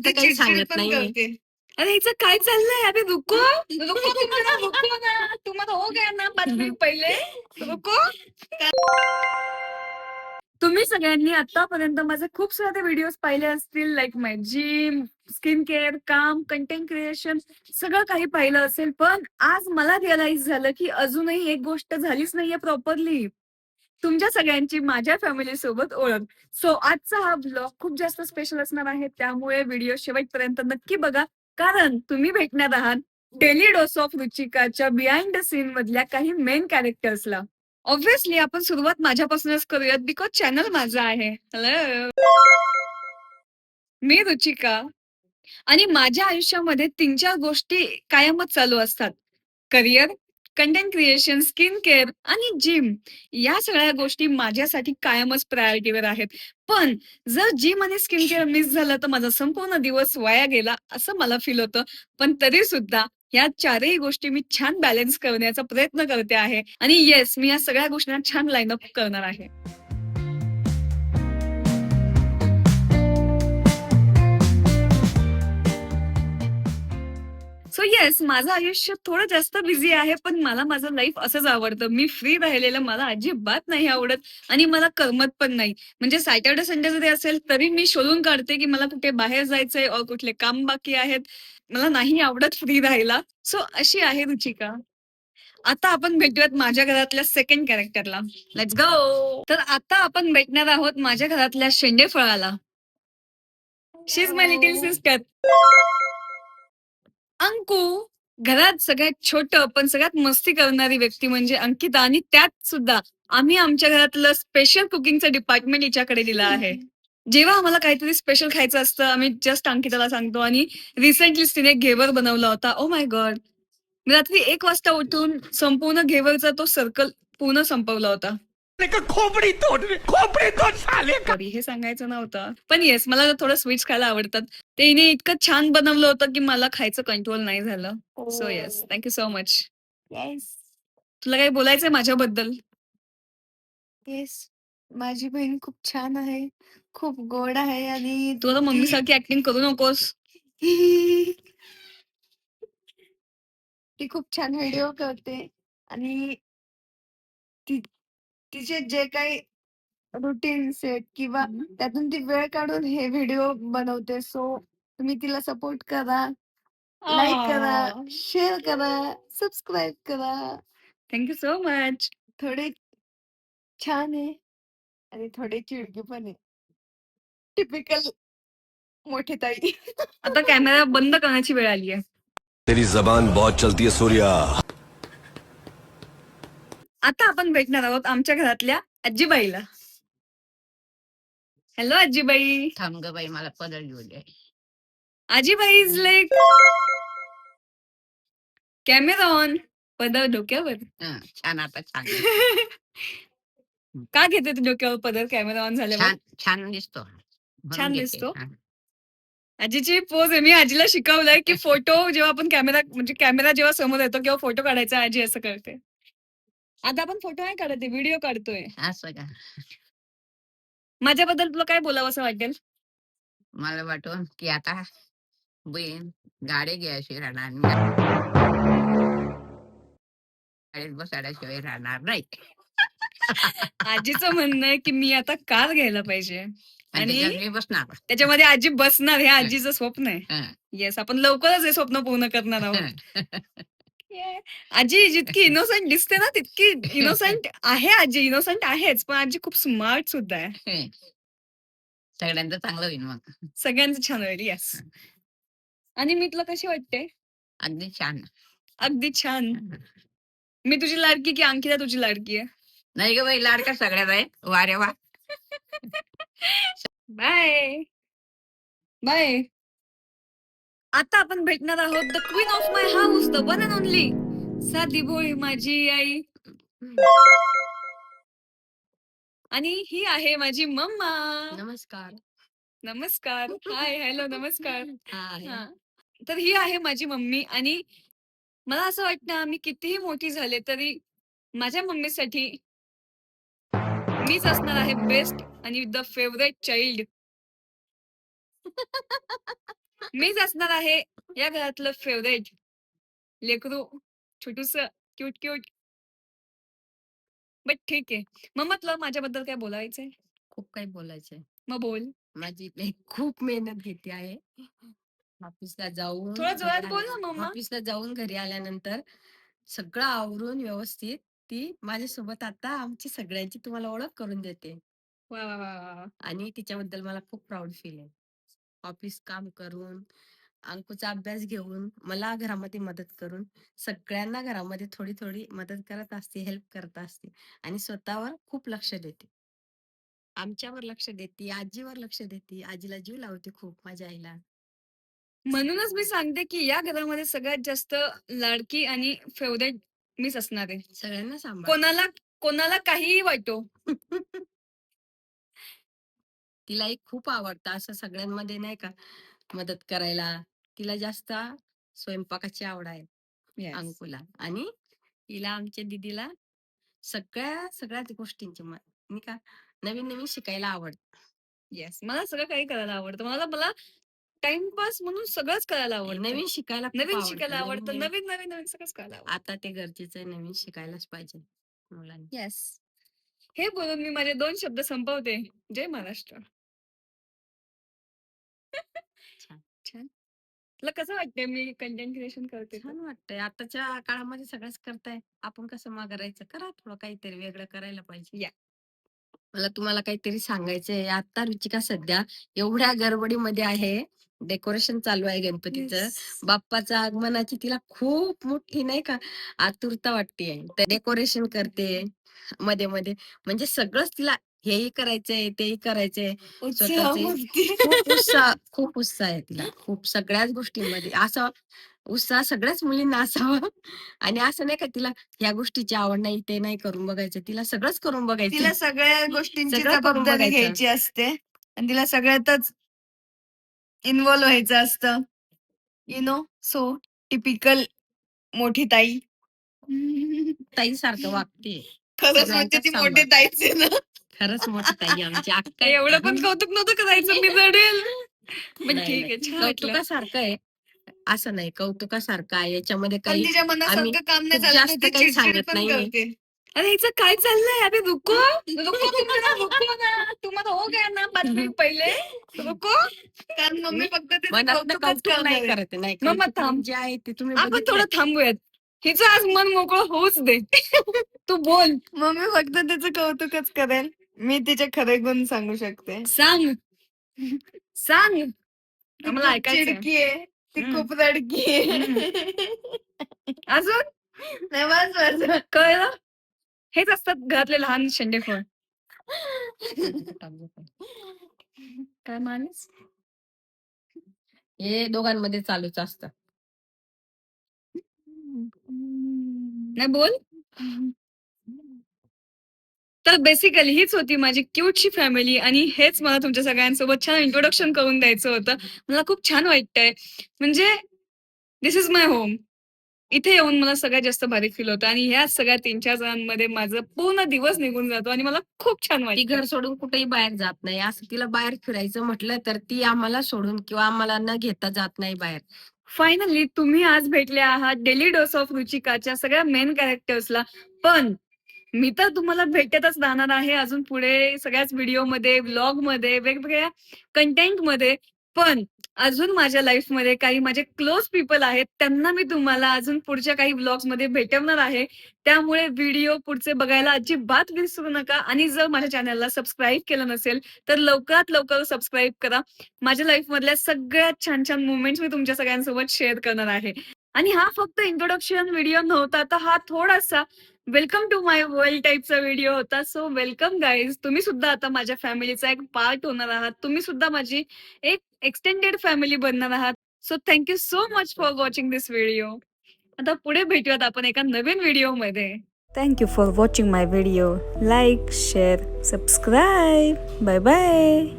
ते काही सांगत नाही. अरे हिचं काय चाललंय? अरे रुको रुको तुम्हाला रुको ना, तुम्हाला हो गया ना 5 मिनिट पहिले रुको. तुम्ही सगळ्यांनी आतापर्यंत माझे खूप सारे व्हिडिओज पाहिले असतील, लाईक माय जिम, स्किन केअर, काम, कंटेंट क्रिएशन, सगळं काही पाहिलं असेल. पण आज मला रिअलाइज झालं की अजूनही एक गोष्ट झालीच नाहीये प्रॉपरली, तुमच्या सगळ्यांची माझ्या फॅमिली सोबत ओळख. सो आजचा हा ब्लॉग खूप जास्त स्पेशल असणार आहे, त्यामुळे व्हिडिओ शेवटपर्यंत नक्की बघा, कारण तुम्ही भेटणार आहात डेली डोस ऑफ रुचिकाच्या बिहाइंड द सीन मधल्या काही मेन कॅरेक्टर्सला. ऑब्व्हियसली आपण सुरुवात माझ्यापासूनच करूयात, बिकॉज चॅनल माझा आहे. हॅलो, मी रुचिका आणि माझ्या आयुष्यामध्ये 3-4 गोष्टी कायमच चालू असतात. Career, content creation, skin care आणि जिम. या सगळ्या गोष्टी माझ्यासाठी कायमच प्रायोरिटीवर आहेत. पण जर जिम आणि स्किन केअर मिस झालं तर माझा संपूर्ण दिवस वाया गेला असं मला फील होतं. पण तरी सुद्धा या 4ही गोष्टी मी छान बॅलन्स करण्याचा प्रयत्न करते आहे. आणि येस, मी या सगळ्या गोष्टींना छान लाईन अप करणार आहे. सो येस, माझं आयुष्य थोडं जास्त बिझी आहे, पण मला माझं लाईफ असंच आवडतं. मी फ्री राहिलेलं मला अजिबात नाही आवडत आणि मला करमत पण नाही. म्हणजे सॅटर्डे संडे जरी असेल तरी मी शोधून काढते की मला कुठे बाहेर जायचंय और कुठले काम बाकी आहेत. मला नाही आवडत फ्री राहायला. सो अशी आहे रुचिका. आता आपण भेटूयात माझ्या घरातल्या सेकंड कॅरेक्टरला. Let's go. तर आता आपण भेटणार आहोत माझ्या घरातल्या शेंडे फळाला. शी is my little sister, Anku. घरात सगळ्यात छोटं पण सगळ्यात मस्ती करणारी व्यक्ती म्हणजे अंकिता, आणि त्यात सुद्धा आम्ही आमच्या घरातलं स्पेशल कुकिंगचं डिपार्टमेंट हिच्याकडे दिलं आहे. जेव्हा आम्हाला काहीतरी स्पेशल खायचं असतं आम्ही जस्ट अंकिताला सांगतो, आणि रिसेंटलीच तिने घेवर बनवला होता. ओ माय गॉड, मी रात्री 1 वाजता उठून संपूर्ण घेवरचा तो सर्कल पूर्ण संपवला होता. खोपडी तोड साले. कधी हे सांगायचं नव्हतं, पण येस, मला थोडं स्वीट्स खायला आवडतात. ते हिने इतकं छान बनवलं होतं की मला खायचं कंट्रोल नाही झालं. So yes, thank you so much. Yes, तुला काही बोलायचंय माझ्याबद्दल? येस, माझी बहीण खूप छान आहे, खूप गोड आहे आणि तू आता मम्मी सारखी ऍक्टिंग करू नकोस. ती खूप छान व्हिडिओ करते आणि तिचे जे काही रुटीन सेट किंवा त्यातून ती वेळ काढून हे व्हिडिओ बनवते. सो तुम्ही तिला सपोर्ट करा, लाईक करा, शेअर करा, सबस्क्राईब करा. Thank you so much. थोडे छान आहे आणि थोडे चिडकी पण आहे. टिपिकल मोठी ताई. आता कॅमेरा बंद करण्याची वेळ आली आहे. तेरी जबान बहुत चलती है सूर्या. आता आपण भेटणार आहोत आमच्या घरातल्या आजीबाईला. हॅलो आजीबाई. थांब ग बाई, मला पदर घेऊ दे. आजीबाई इज लाईक कॅमेरा ऑन, पदर डोक्यावर. छान, आता छान का घेते तू डोक्यावर पदर कॅमेरा ऑन झाल्यावर? छान छान दिसतो, म्हणून छान घेते. दिसतो? हा. आजीची पोज आहे. मी आजीला शिकवलंय की फोटो जेव्हा आपण कॅमेरा जेव्हा समोर येतो किंवा फोटो काढायचा, आजी असं करते. आता आपण फोटो नाही काढत, व्हिडिओ काढतोय. असं का? माझ्याबद्दल तुला काय बोलावं असं वाटेल? मला वाटून की आता बहीण गाडी घ्यायची राहणार, गाडीत बसायल्याशिवाय राहणार नाही. आजीचं म्हणणं आहे की मी आता कार घ्यायला पाहिजे आणि आणि मी बसणार. त्याच्यामध्ये आजी बसणार, हे आजीचं स्वप्न आहे. हा. येस, आपण लवकरच हे स्वप्न पूर्ण करणार आहोत. आजी जितकी इनोसंट दिसते ना तितकी इनोसंट आहे. आजी इनोसंट आहेच, पण आजी खूप स्मार्ट सुद्धा आहे. सगळ्यांचं चांगलं होईल मग. सगळ्यांचं छान होईल. येस. आणि मी तुला कशी वाटते? अगदी छान. अगदी छान. मी तुझी लाडकी की अंकिता तुझी लाडकी आहे? नाही ग बाई, लाडका सगळ्यात आहे. वा रे वा. Bye bye. आता आपण भेटणार आहोत the queen of my house, the one and only साधी भोळी माझी आई. आणि ही आहे माझी मम्मा. नमस्कार. नमस्कार. हाय, हॅलो, नमस्कार. हाय. हा, तर ही आहे माझी मम्मी. आणि मला असं वाटतं मी कितीही मोठी झाले तरी माझ्या मम्मीसाठी मीच असणार आहे बेस्ट आणि द फेवरेट चाइल्ड. मीच असणार आहे या घरातलं फेवरेट लेकरू, छोटूस क्यूट क्यूट. बट ठीक आहे. मग तुला माझ्याबद्दल काय बोलायचंय? खूप काही बोलायचंय. मग बोल. माझी लेक खूप मेहनत घेते आहे. ऑफिसला जाऊन थोडं घरी जोरात बोल ना आल्या मम्मा. ऑफिसला जाऊन घरी आल्यानंतर सगळं आवरून व्यवस्थित ती माझ्यासोबत आता आमची सगळ्यांची तुम्हाला ओळख करून देते. वा वा वा वा वा. आणि तिच्याबद्दल मला खूप प्राऊड फील आहे. ऑफिस काम करून, अंकुचा अभ्यास घेऊन, मला घरामध्ये मदत करून, सगळ्यांना घरामध्ये थोडी-थोडी मदत करत असते, हेल्प करत असते आणि स्वतःवर खूप लक्ष देते. आमच्यावर लक्ष देते, आजीवर लक्ष देते. आजीला जीव लावते खूप माझ्या आईला. म्हणूनच मी सांगते की या घरामध्ये सगळ्यात जास्त लाडकी आणि फेवरेट मीच असणार आहे. सगळ्यांना सांभाळते. कोणाला कोणाला काहीही वाटो. तिलाही खूप आवडतं असं सगळ्यांमध्ये नाही का मदत करायला. तिला जास्त स्वयंपाकाची आवड आहे Yes. अंकुला आणि तिला आमच्या दीदीला सगळ्याच गोष्टींची नाही का नवीन शिकायला आवडतं. येस. मला सगळं काही करायला आवडतं. मला टाइमपास म्हणून सगळंच करायला आवडतं. नवीन शिकायला खूप नवीन आवडतं. शिकायला आवडतं. नवीन नवीन सगळंच करायला आवडतं. आता ते गरजेचं आहे. नवीन शिकायलाच पाहिजे मुलांनी. येस. हे बोलून मी माझे 2 शब्द संपवते. जय महाराष्ट्र. छान. छान. तुला कसं वाटतंय मी कंटेंट क्रिएशन करते तर? छान वाटतंय. आताच्या काळामध्ये सगळंच करताय. आपण कसं माघारायचं? करा थोडं काहीतरी वेगळं करायला पाहिजे. या. मला तुम्हाला काहीतरी सांगायचंय. आता रुचिका सध्या एवढ्या गडबडीमध्ये आहे. डेकोरेशन चालू आहे गणपतीचं. Yes. बाप्पाच्या आगमनाची तिला खूप मोठी नाही का आतुरता वाटतेय. तर डेकोरेशन करते मध्ये म्हणजे सगळंच तिला हेही करायचंय, तेही करायचंय. स्वतःचे खूप उत्साह आहे तिला. खूप सगळ्याच गोष्टींमध्ये असा उत्साह सगळ्याच मुलींना असावा आणि असं नाही का तिला या गोष्टीची आवड नाही, ते नाही करून बघायचं. तिला सगळंच करून बघायचं. तिला सगळ्या गोष्टींची सगळं करून जबाबदारी बघायचं. घ्यायची असते आणि तिला सगळ्यातच इन्व्हॉल्व व्हायचं असतं. सो टिपिकल मोठी ताई. ताईसारखं वागते. खरंच म्हणजे सगळ्यांचाच ती सांभाळ. मोठी ताईच आहे ना. खरंच मोठी ताई आमची अक्का. एवढं पण कौतुक नव्हतं करायचं. मी रडेल. पण नाही, ठीक आहे. नाही. छान वाटलं. कौतुकासारखं आहे. असं नाही कौतुकासारखं आहे. याच्यामध्ये पण काही तिच्या आम्ही मनासारखं काम नाही खूप झालं तर जास्त ती काही चिडचिड सांगत पण नाहीये. करते. अरे हिचं काय चाललंय? अरे रुको. रुको ना. तुम्हाला हो गया ना 5 मिनिट पहिले. रुको. कारण मम्मी मी फक्त तिचं मनातनं कौतुकच कौतुक करणार नाही आहे. करत आहे. नाही मग कौतुक थांब. जे आहे ते तुम्ही आपण बघितलंय. थोडं थांबूयात. हिचं आज मन मोकळं होऊच दे. तू बोल. मम्मी फक्त तिचं कौतुकच करेल. मी तिचे खरे गुण सांगू शकते. सांग. सांग. ती आम्हाला खूप ऐकायचंय. चिडकी आहे. ती हम्म. खूप रडकी आहे. अजून नाही बस. कळलं? हेच असतात घरातले लहान शेंडेफळ. काय माणूस? हे दोघांमध्ये चालूच असतं. नाही बोल. तर बेसिकली हीच होती माझी क्यूटशी फॅमिली आणि हेच मला तुमच्या सगळ्यांसोबत छान इंट्रोडक्शन करून द्यायचं होतं. मला खूप छान वाटतंय. म्हणजे दिस इज माय होम. इथे येऊन मला सगळ्यात जास्त भारी फील होतं आणि ह्या सगळ्या 3-4 जणांमध्ये माझं पूर्ण दिवस निघून जातो आणि मला खूप छान ती वाटतं. घर सोडून कुठेही बाहेर जात नाही. असं तिला बाहेर फिरायचं म्हटलं तर ती आम्हाला सोडून किंवा आम्हाला न घेता जात नाही बाहेर. फायनली तुम्ही आज भेटले आहात डेली डोस ऑफ रुचिकाच्या सगळ्या मेन कॅरेक्टर्सला. पण मी तर तुम्हाला भेटतच राहणार आहे अजून पुढे सगळ्याच व्हिडिओमध्ये, व्लॉगमध्ये, वेगवेगळ्या कंटेंटमध्ये. पण अजून माझ्या लाईफमध्ये काही माझे क्लोज पीपल आहेत. त्यांना मी तुम्हाला अजून पुढच्या काही व्लॉग्समध्ये भेटवणार आहे. त्यामुळे व्हिडिओ पुढचे बघायला अजिबात विसरू नका आणि जर माझ्या चॅनलला सबस्क्राईब केलं नसेल तर लवकरात लवकर सबस्क्राईब करा. माझ्या लाईफमधल्या सगळ्यात छान छान मोमेंट्स मी तुमच्या सगळ्यांसोबत शेअर करणार आहे. आणि हा फक्त इंट्रोडक्शन व्हिडिओ नव्हता, तर हा थोडासा वेलकम टू माय वर्ल्ड टाईपचा व्हिडिओ होता. So welcome guys. तुम्ही सुद्धा आता माझ्या फॅमिलीचा एक पार्ट होणार आहात. तुम्ही सुद्धा माझी एक एक्सटेंडेड फॅमिली बनणार आहात. So thank you so much for watching this video. आता पुढे भेटूयात आपण एका नवीन व्हिडिओमध्ये. Thank you for watching my video. Like, share, subscribe. Bye bye.